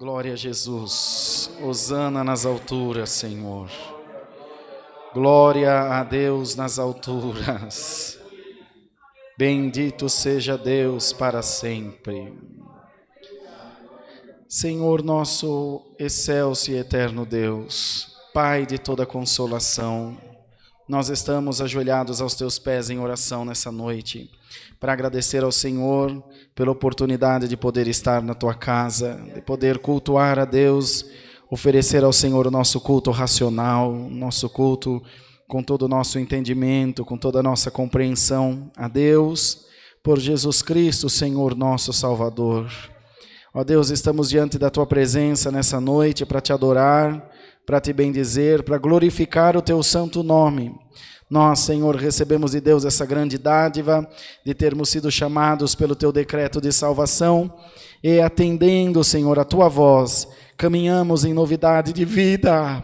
Glória a Jesus. Hosana nas alturas, Senhor. Glória a Deus nas alturas. Bendito seja Deus para sempre. Senhor nosso excelso e eterno Deus, Pai de toda consolação, nós estamos ajoelhados aos teus pés em oração nessa noite, para agradecer ao Senhor pela oportunidade de poder estar na tua casa, de poder cultuar a Deus, oferecer ao Senhor o nosso culto racional, nosso culto com todo o nosso entendimento, com toda a nossa compreensão a Deus, por Jesus Cristo, Senhor nosso Salvador. Ó Deus, estamos diante da tua presença nessa noite para te adorar, para te bendizer, para glorificar o teu santo nome. Nós, Senhor, recebemos de Deus essa grande dádiva de termos sido chamados pelo teu decreto de salvação e atendendo, Senhor, a tua voz, caminhamos em novidade de vida.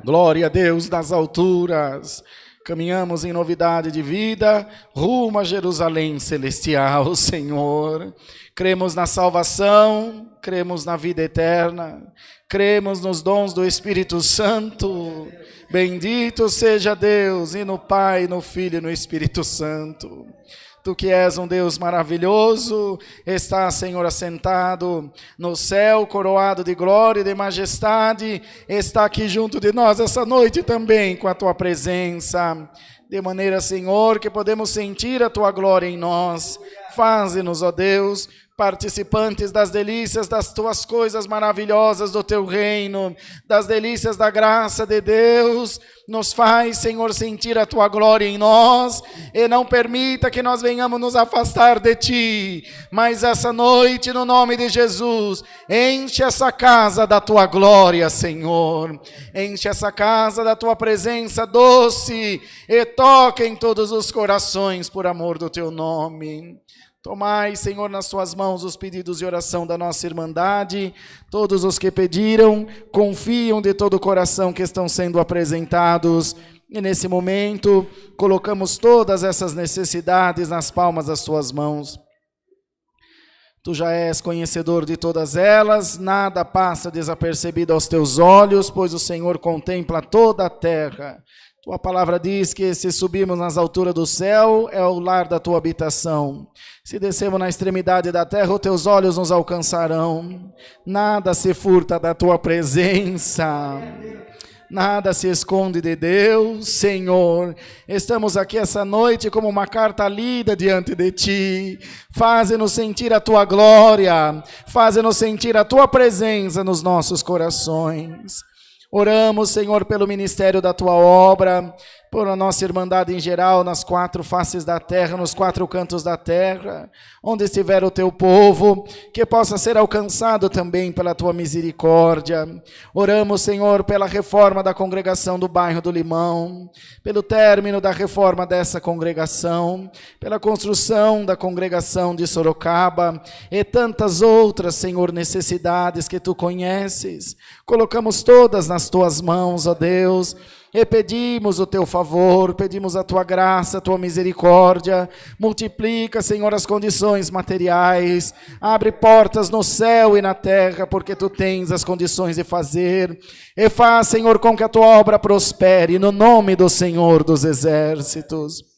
Glória a Deus nas alturas. Caminhamos em novidade de vida, rumo a Jerusalém celestial, Senhor. Cremos na salvação, cremos na vida eterna, cremos nos dons do Espírito Santo. Bendito seja Deus, e no Pai, no Filho e no Espírito Santo. Tu que és um Deus maravilhoso, estás, Senhor, assentado no céu, coroado de glória e de majestade, está aqui junto de nós essa noite também com a tua presença, de maneira, Senhor, que podemos sentir a tua glória em nós. Faze-nos, ó Deus, participantes das delícias das tuas coisas maravilhosas do teu reino, das delícias da graça de Deus. Nos faz, Senhor, sentir a tua glória em nós e não permita que nós venhamos nos afastar de ti. Mas essa noite, no nome de Jesus, enche essa casa da tua glória, Senhor. Enche essa casa da tua presença doce e toca em todos os corações por amor do teu nome. Tomai, Senhor, nas suas mãos os pedidos de oração da nossa irmandade. Todos os que pediram, confiam de todo o coração que estão sendo apresentados. E nesse momento, colocamos todas essas necessidades nas palmas das tuas mãos. Tu já és conhecedor de todas elas, nada passa desapercebido aos teus olhos, pois o Senhor contempla toda a terra. Tua palavra diz que se subirmos nas alturas do céu, é o lar da tua habitação. Se descermos na extremidade da terra, os teus olhos nos alcançarão. Nada se furta da tua presença. Nada se esconde de Deus, Senhor. Estamos aqui essa noite como uma carta lida diante de ti. Faze-nos sentir a tua glória. Faze-nos sentir a tua presença nos nossos corações. Oramos, Senhor, pelo ministério da tua obra, por a nossa irmandade em geral, nas quatro faces da terra, nos quatro cantos da terra, onde estiver o teu povo, que possa ser alcançado também pela tua misericórdia. Oramos, Senhor, pela reforma da congregação do bairro do Limão, pelo término da reforma dessa congregação, pela construção da congregação de Sorocaba e tantas outras, Senhor, necessidades que tu conheces. Colocamos todas nas tuas mãos, ó Deus, e pedimos o teu favor, pedimos a tua graça, a tua misericórdia. Multiplica, Senhor, as condições materiais, abre portas no céu e na terra, porque tu tens as condições de fazer, e faz, Senhor, com que a tua obra prospere, no nome do Senhor dos exércitos.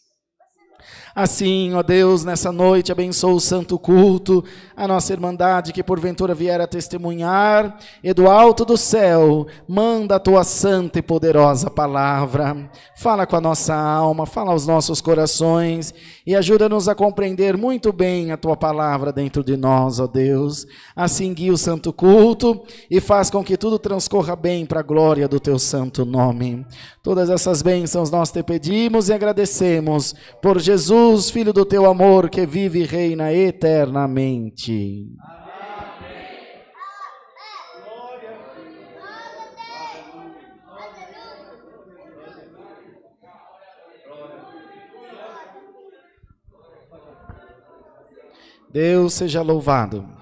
Assim, ó Deus, nessa noite, abençoa o santo culto, a nossa irmandade que porventura vier a testemunhar, e do alto do céu, manda a tua santa e poderosa palavra. Fala com a nossa alma, fala aos nossos corações, e ajuda-nos a compreender muito bem a tua palavra dentro de nós, ó Deus. Assim guia o santo culto, e faz com que tudo transcorra bem para a glória do teu santo nome. Todas essas bênçãos nós te pedimos e agradecemos por Jesus, Filho do teu amor, que vive e reina eternamente. Amém. Deus seja louvado.